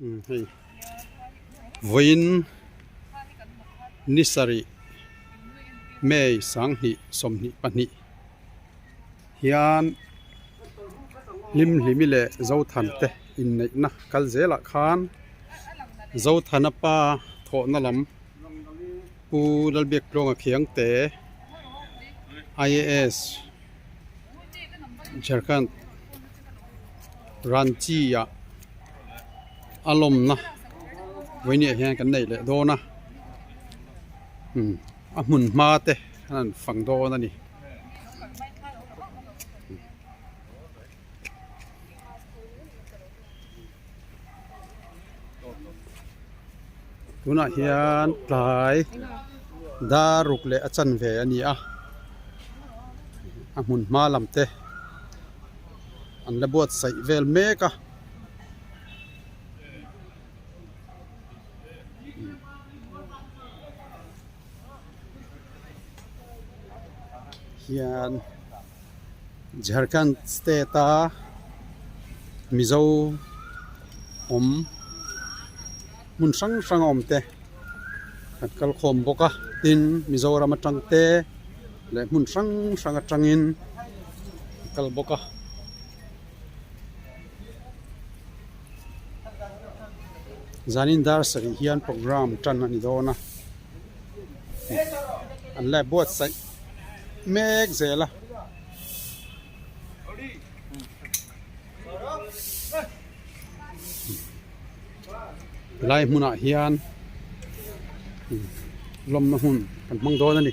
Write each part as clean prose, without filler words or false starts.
Hey, Voin Nisari May Sang Hi Som Hi Pan Hi Hian Hlimhlimi le Zothana te inneih na kal zela khan Zothana pa tho na lam pu dal bek tlong a khiang te IAS Jharkhand Ranchi ya lawmna với nhẹ hiền cái này lại đô na mun ma te anh phẳng đô na đi tu na hiền lại đa rục lệ chân về anh à mun ma làm te anh là buat say vel me ka hian Jharkhand state a Mizo mun sang om te kal khom boka tin Mizoram atang te le mun sang atangin kal boka zanin dar sari hian program tan ani dona an le bot sai mek zela lai muna hian lawmna hun kan mang do na ni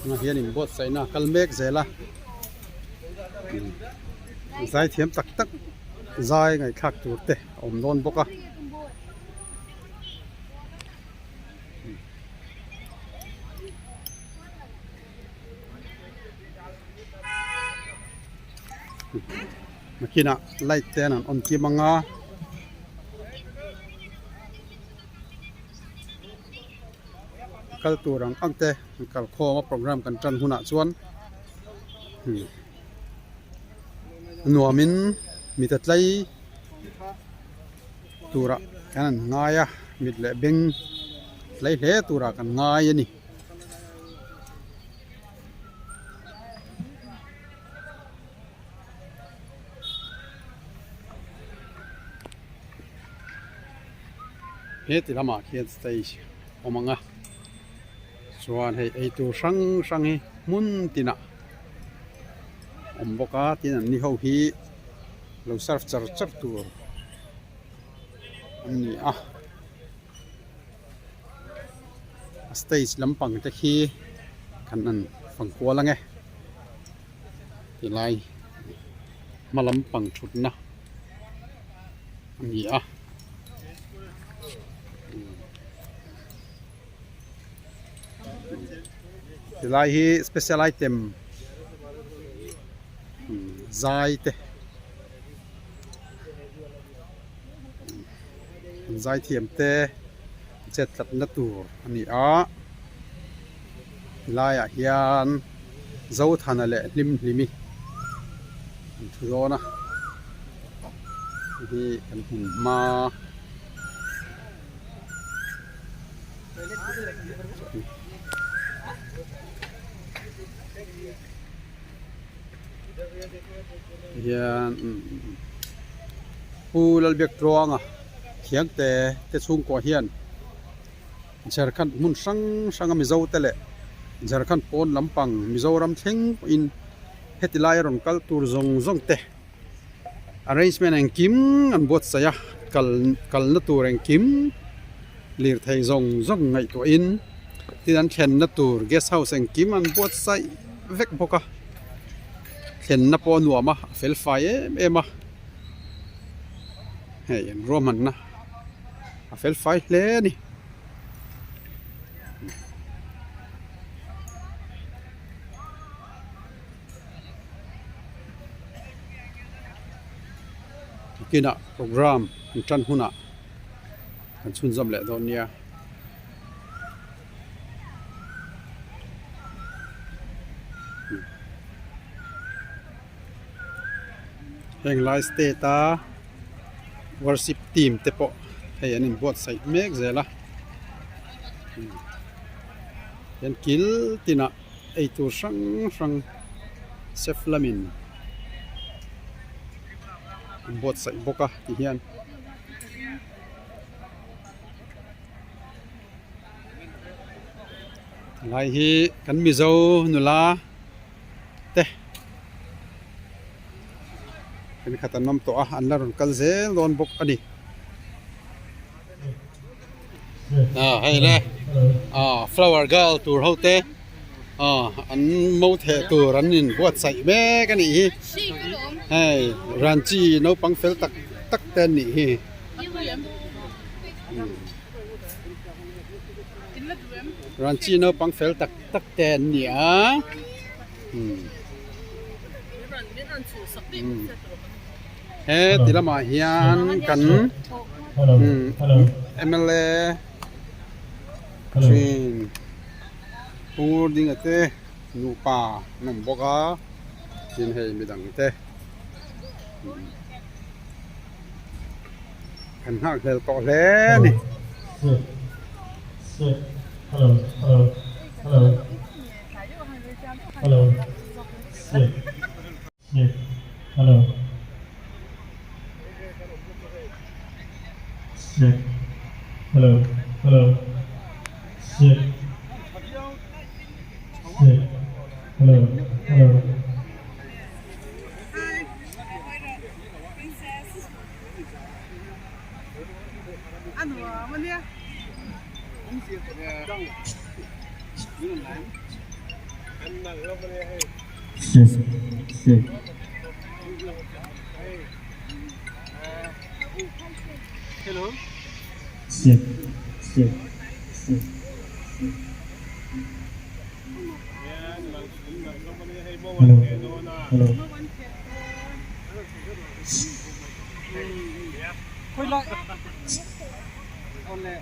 na hian in bot sai na kal mek zela zai thiam tak tak zai ngai khak tur te om non boka makina light ten an on ki manga kal turang angte kal kho program kan tran huna chuan nuamin mitatlai tura kan ngaya mit le beng tlai hle tura kan ngai ani hết lama hiện stage omanga chuan hei ei tu sang hi mun tina omboka tin an ni ho hi lo surf char tur ani stage lampang te khi kan an phang kwa lange ti lai malampang thutna ani lai hi special item zai te zai thiam te chet lat na tur ani lai a hian Zothana le Hlimhlimi thu do na hi kan hun ma hian pulal bek tronga khiang te chung ko hian Jharkhand mun sang Mizo tele Jharkhand pon lampang Mizoram theng in hetilai ron kal tur zong te arrangement ang kim an bot saya kal na tur ang kim lir thai zong ngai to in tin thlen na tur guest house ang kim an bot sai vek boka thlen na po nuama fel fai ema hey en roman na fel fai le ni kina program tran huna kan chun zam le don nia แห่งไลฟ์สเตตาวอร์ชิปทีมเตปะให้อันนี้บวชใส่เมกเจล่ะยันกิลตินะไอตัวสังเซฟลามินบวชใส่บกะที่เฮียนลายฮีกันมิโซนุลาเตเป็นขัดน้ำตัวอันละรุ่นกัลเซลโดนบกอันนี้ให้เลยflower girl ตัวเขาเตอันมูเทตัวรันนินบวชใส่แม่กันนี่ให้รันจีโนปังเฟลตักเต้นนี่รันจีโนปังเฟลตักเต้นนี่เฮ้ติละมาเฮียนกันMLA Train Pungurding ate Nupa Namboka Jinhei Midang ate Kan hak hel ko le ni Hello hello hello hello hello hello sit hello hello sit Hello sit hello hello Koi lại Ole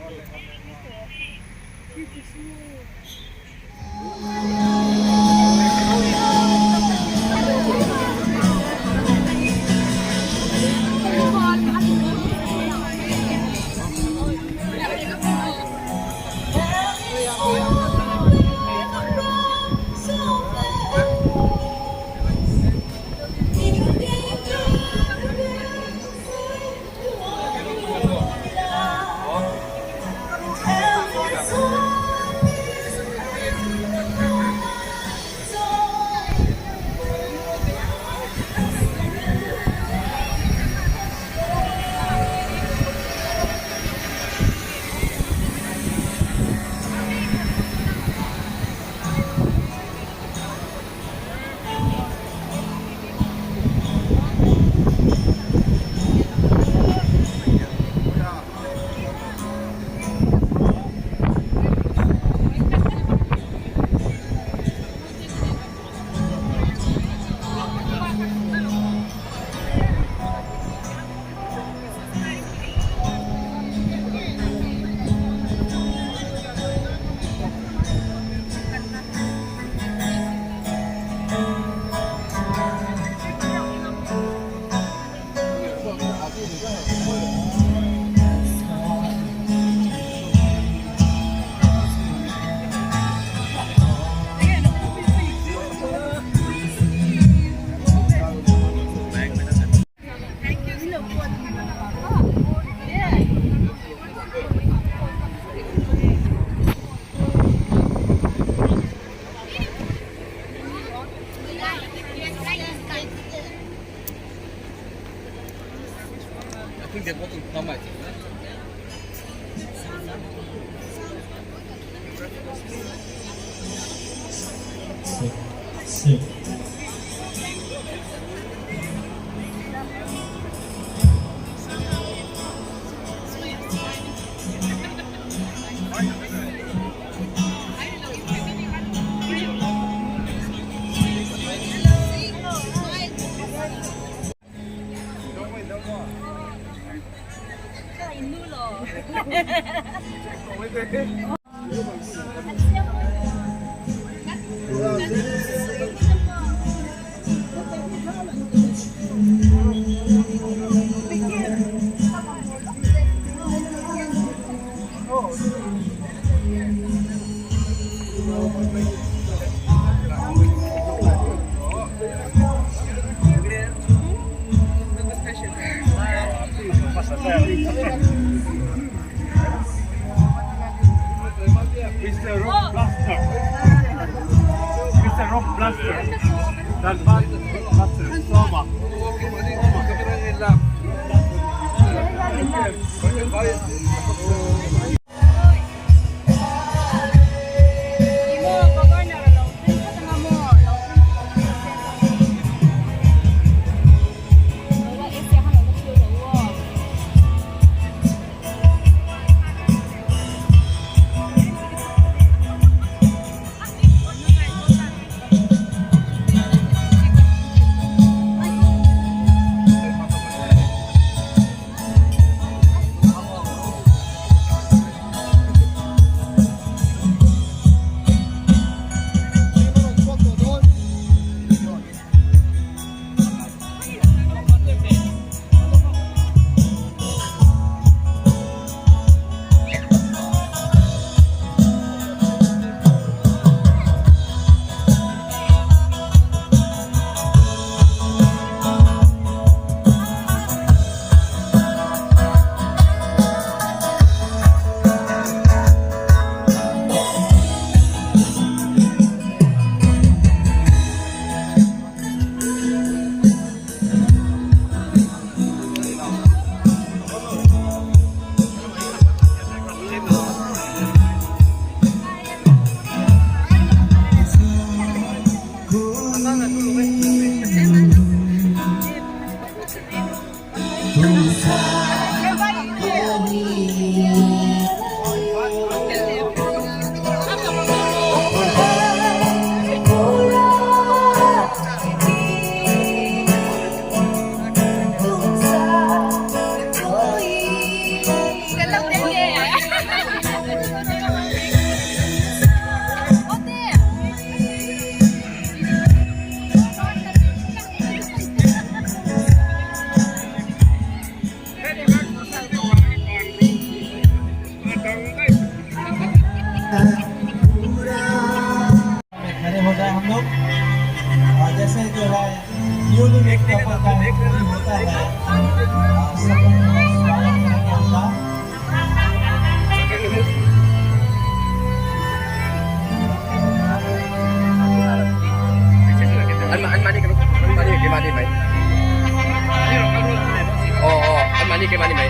sit Mr. Rock Blaster. Mr. Rock Blaster. Dan Bad Blaster. Soma. खड़े हो जाए हम लोग और जैसे जो है newly made couple का एंट्री होता है सब लोग स्वागत करेंगे आपका anh mani cái mani mày anh mani cái mani mày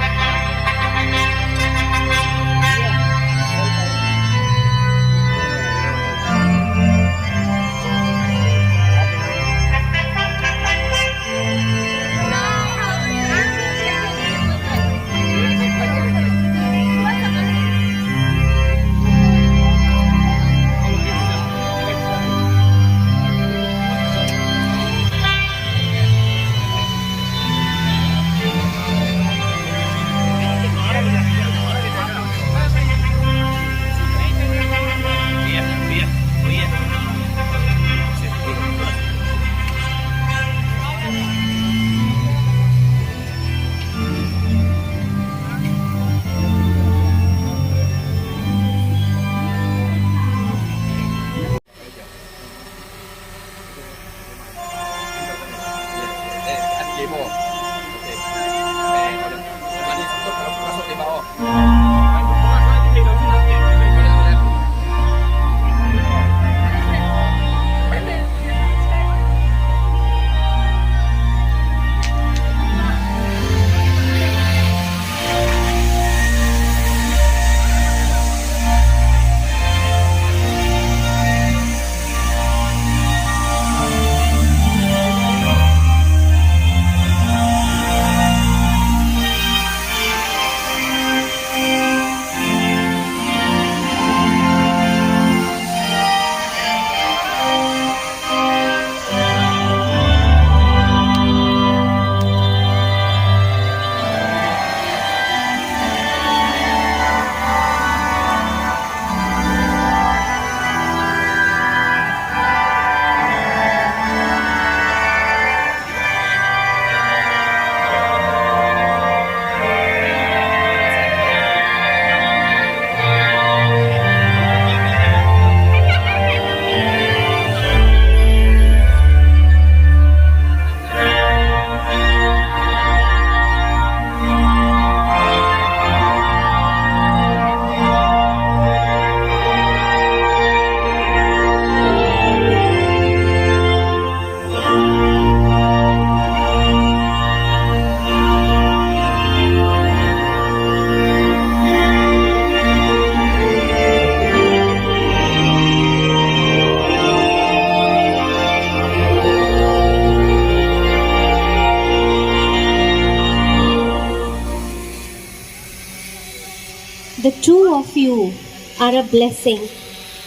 you are a blessing,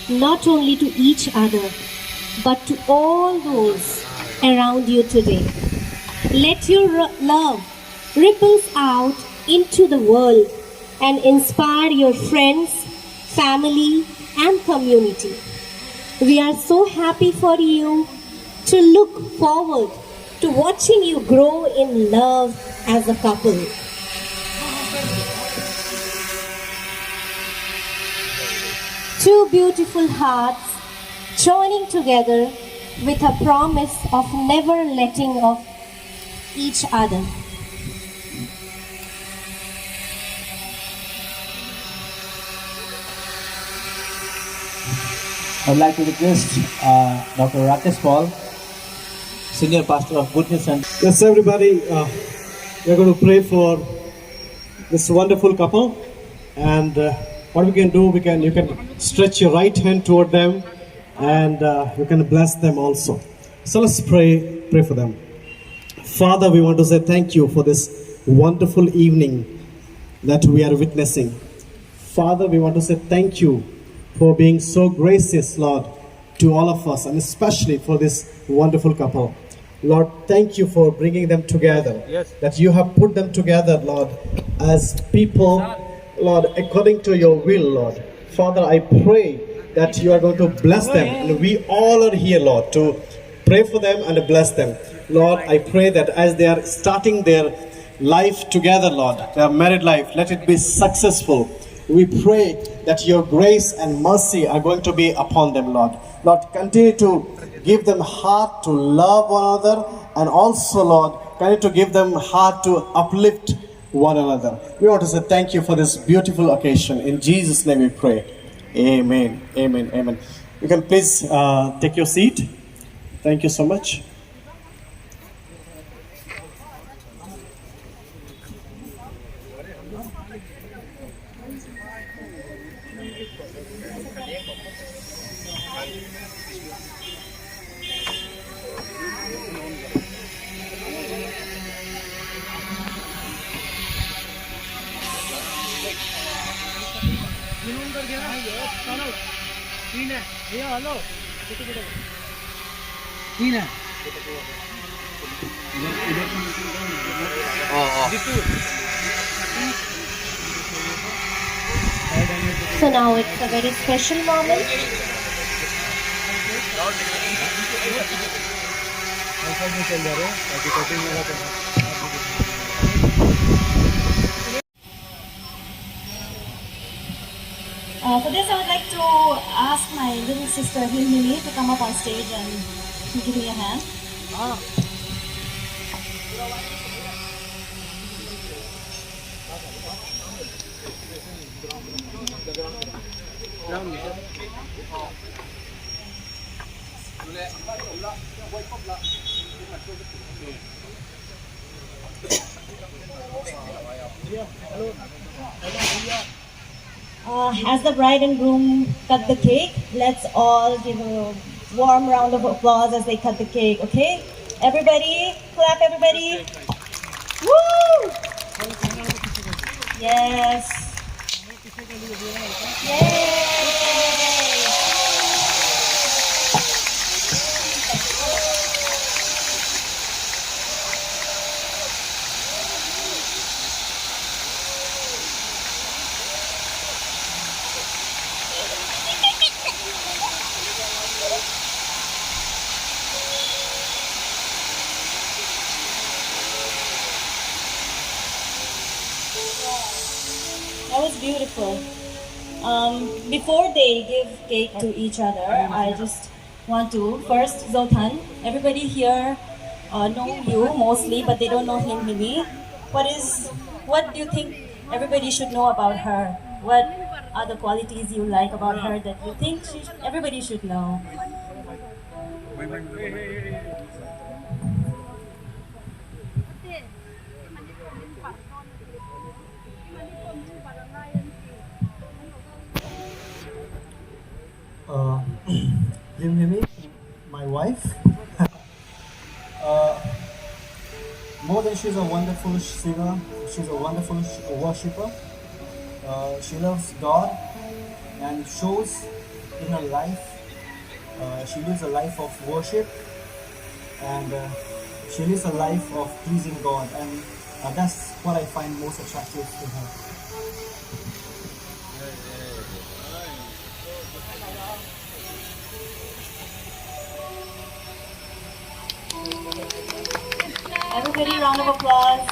not only to each other, but to all those around you today. Let your love ripples out into the world and inspire your friends, family, and community. We are so happy for you to look forward to watching you grow in love as a couple. Two beautiful hearts joining together with a promise of never letting of each other. I'd like to request Dr. Rakesh Paul, Senior Pastor of Goodness and... Yes, everybody, we're going to pray for this wonderful couple. And what we can do, you can stretch your right hand toward them, and you can bless them also. So let's pray for them. Father, we want to say thank you for this wonderful evening that we are witnessing. Father, we want to say thank you for being so gracious, Lord, to all of us, and especially for this wonderful couple. Lord, thank you for bringing them together. Yes. That you have put them together, Lord, as people, Lord, according to your will, Lord. Father, I pray that you are going to bless them, and we all are here, Lord, to pray for them and bless them. Lord, I pray that as they are starting their life together, Lord, their married life, let it be successful. We pray that your grace and mercy are going to be upon them, Lord. Lord, continue to give them heart to love one another, and also, Lord, continue to give them heart to uplift one another. We want to say thank you for this beautiful occasion. In Jesus' name we pray. Amen. Amen. Amen. You can please take your seat. Thank you so much. So now it's a very special moment. For this, I would like to ask my little sister Hlimhlimi to come up on stage and give me a hand. As the bride and groom cut the cake, let's all give a warm round of applause as they cut the cake, okay? Everybody, clap everybody. Woo! Yes. Yay! That was beautiful. Before they give cake to each other, I just want to first, Zothana. Everybody here know you mostly, but they don't know Hlimhlimi. What do you think everybody should know about her? What are the qualities you like about her that you think everybody should know? Hlimhlimi, my wife. More than she's a wonderful singer, she's a wonderful worshipper. She loves God, and it shows in her life. She lives a life of worship, and she lives a life of pleasing God, and that's what I find most attractive in her. Everybody, round of applause.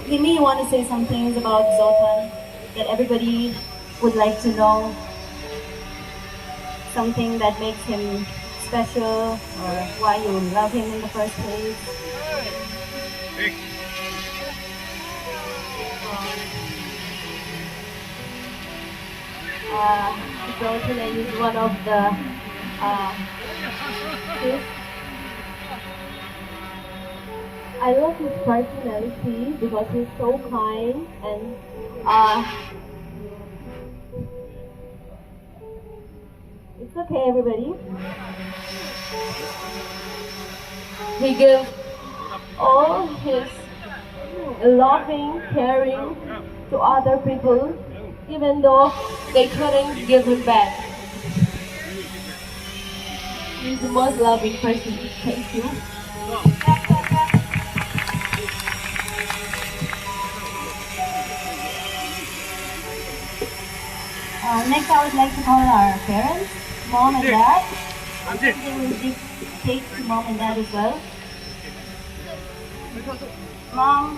Hlimhlimi, you want to say some things about Zothana that everybody would like to know? Something that makes him special, or why you love him in the first place? Zothana is one of the I love his personality because he's so kind, and it's okay, everybody. He gives all his loving, caring to other people, even though they couldn't give him back. He's the most loving person. Thank you. Next, I would like to call our parents, mom and dad. They will give cake to mom and dad as well. Mom.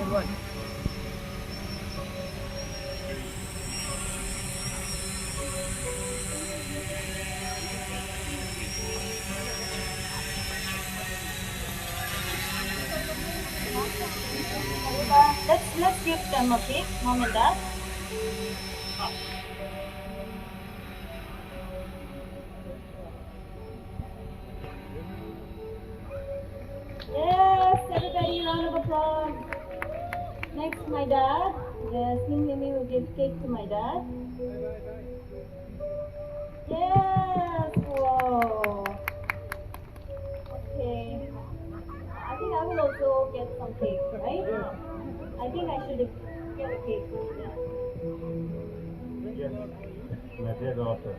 Let's give them a cake, mom and dad. Yes, everybody, round of applause. Next, my dad. Yes, Hlimhlimi will give cake to my dad. Yes, whoa. Okay. I think I will also get some cake, right? I think I should get a cake. Yes, my dear daughter.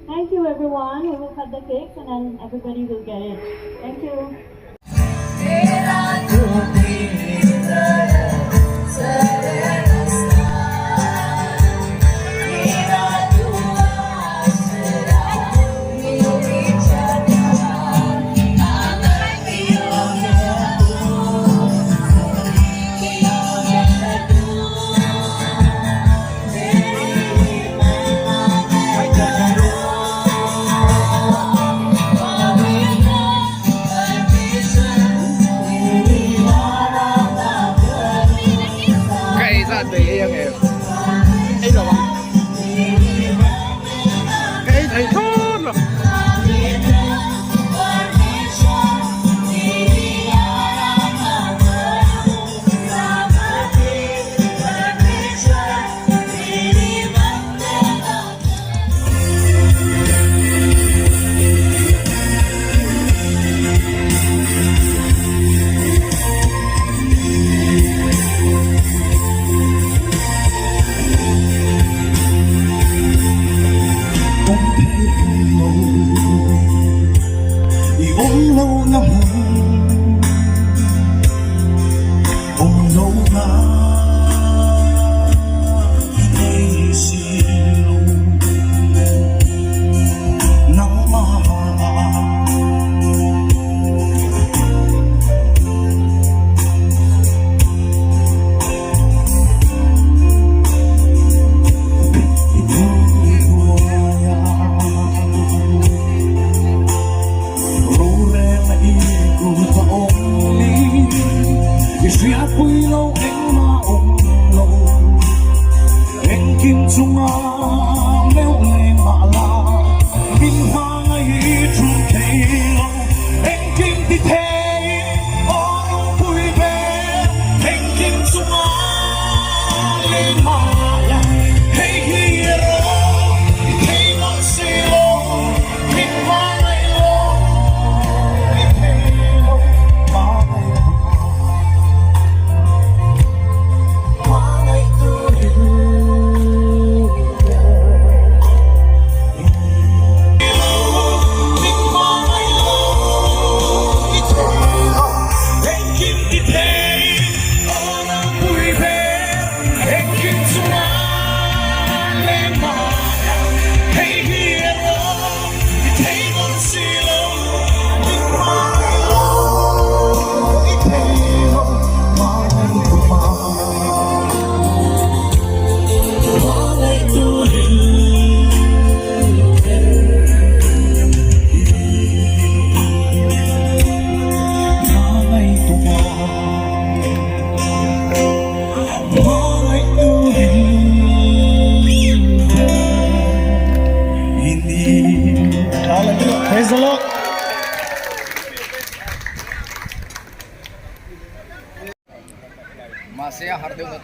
Thank you, everyone. We will cut the cakes and then everybody will get it. Thank you.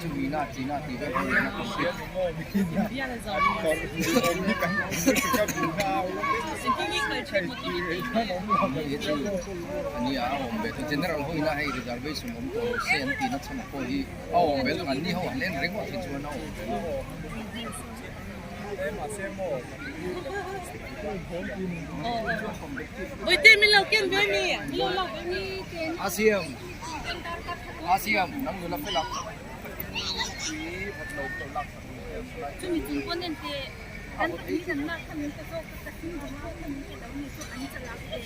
chú ý na tí về cái nó cũng biết anh ấy ông bé thì general hoi na hay reservation ông có xem tí nó chăm coi đi ông bé lúc anh đi họ lên rèn thì chú nó ôi tên mình lâu kiên với mi lâu lâu với mi ASEAN nang nula pela chúng mình chỉ quan đến thế anh đi đến mà thằng mình cái số cái tin của nó thằng mình cái đó mình số anh sẽ làm để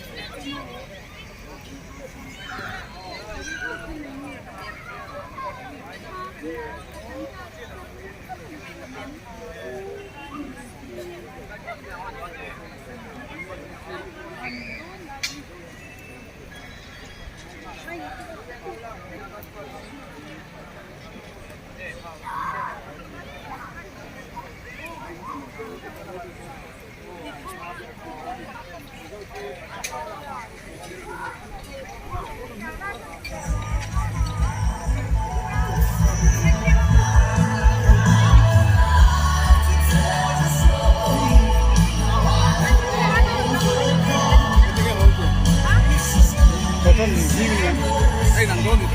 đây là ngon thì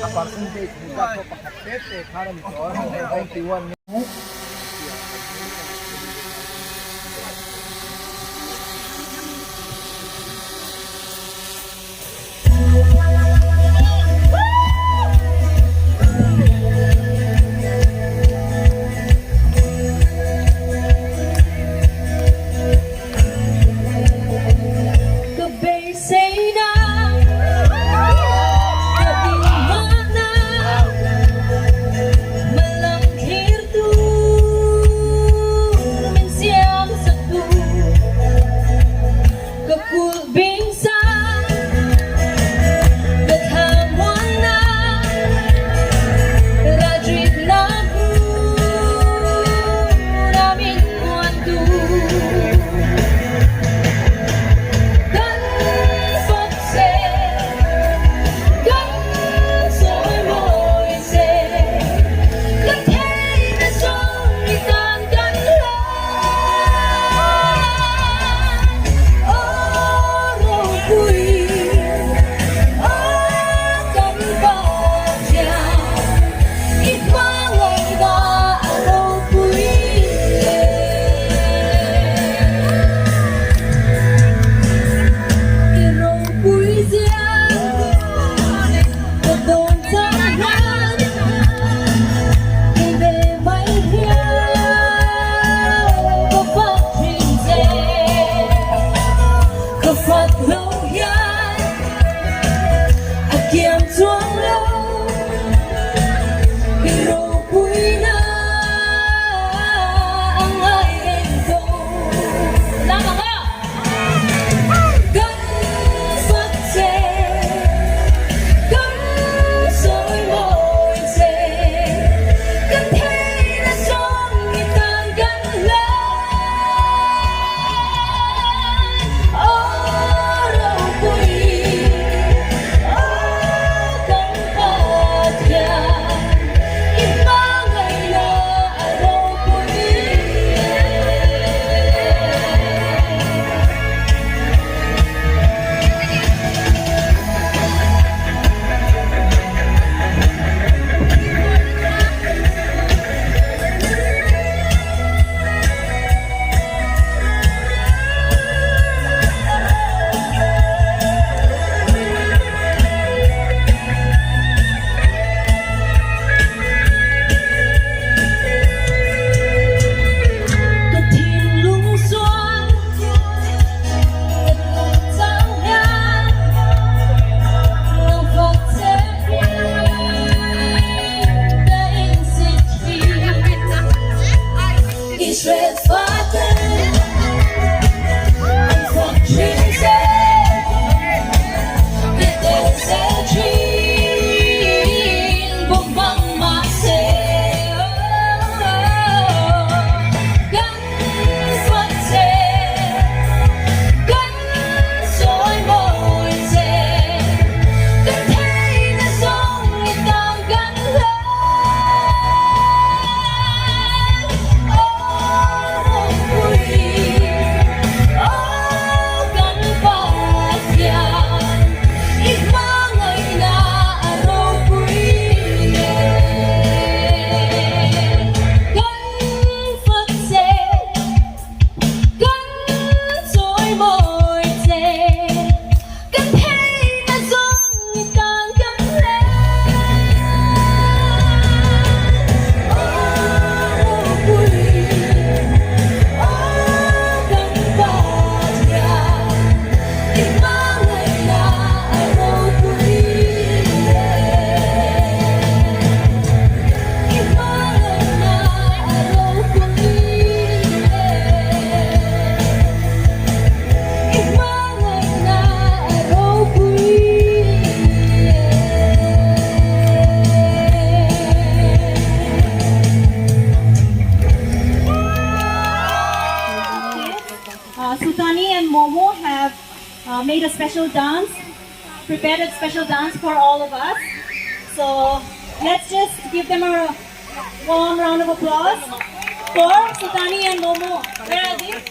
apart from this, we got to protect the economy. So, 91. Malangkir tu mỗi thế cảm thấy nó giống như tan cánh lên vui cánh bạc nhà đi mang ngày là ai vui Zothani and Momo have made a special dance, prepared a special dance for all of us. So let's just give them a warm round of applause for Zothani and Momo. Where are they?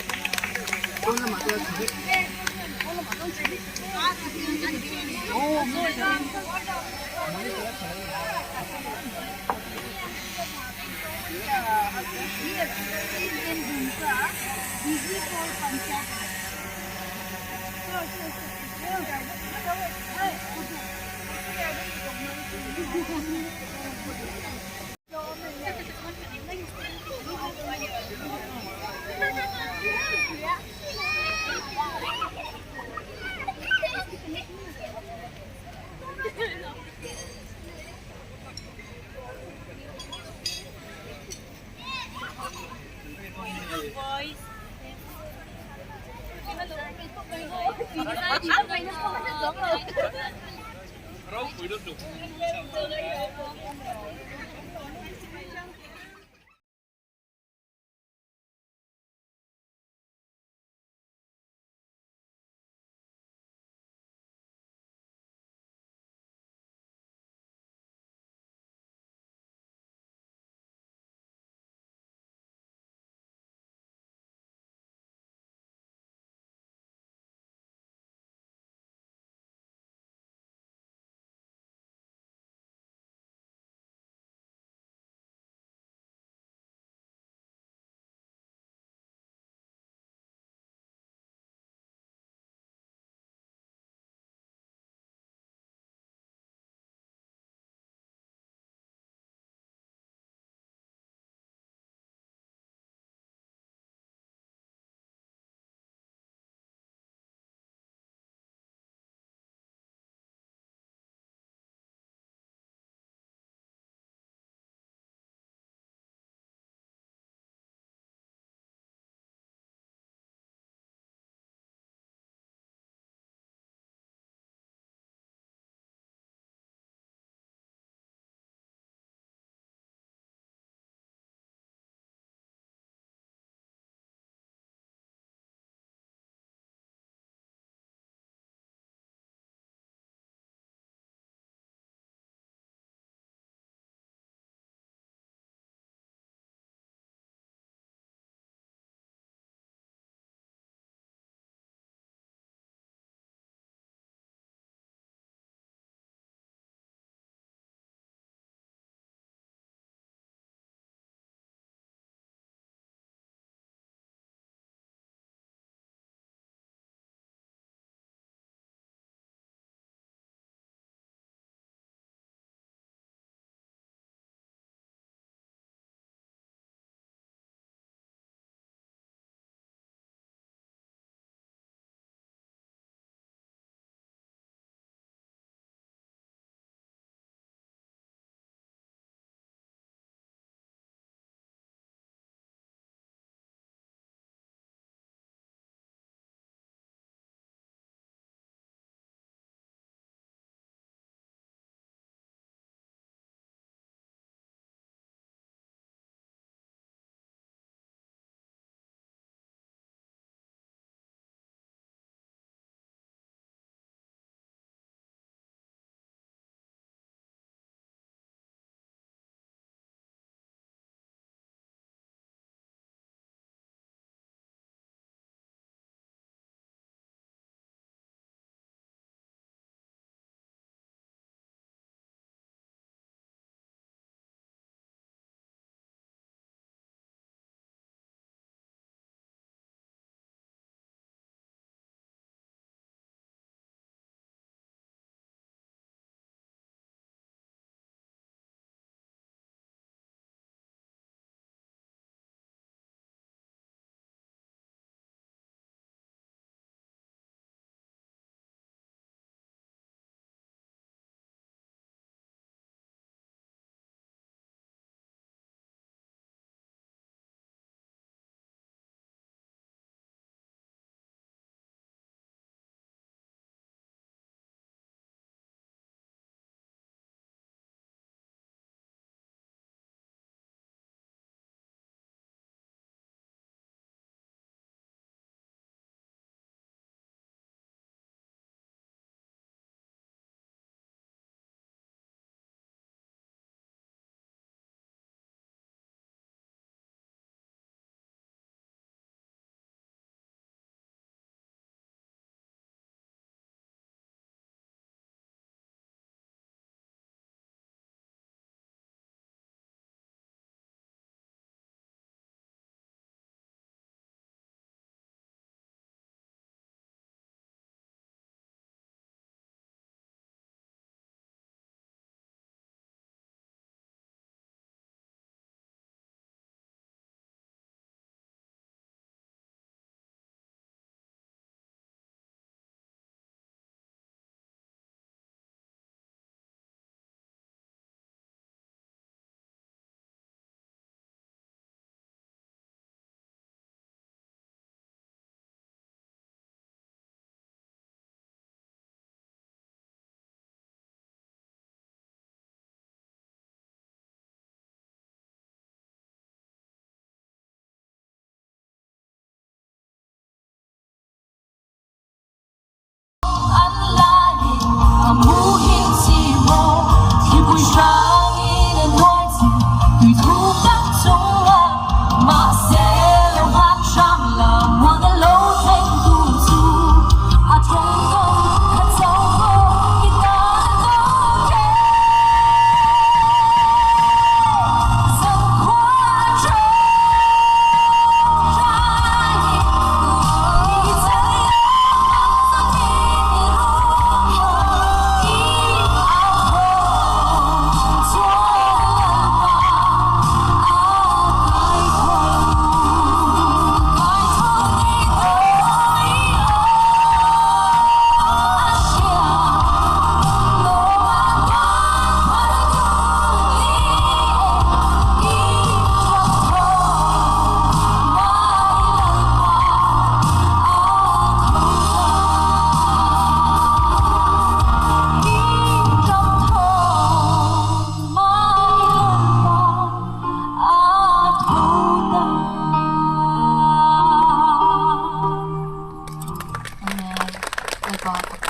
ka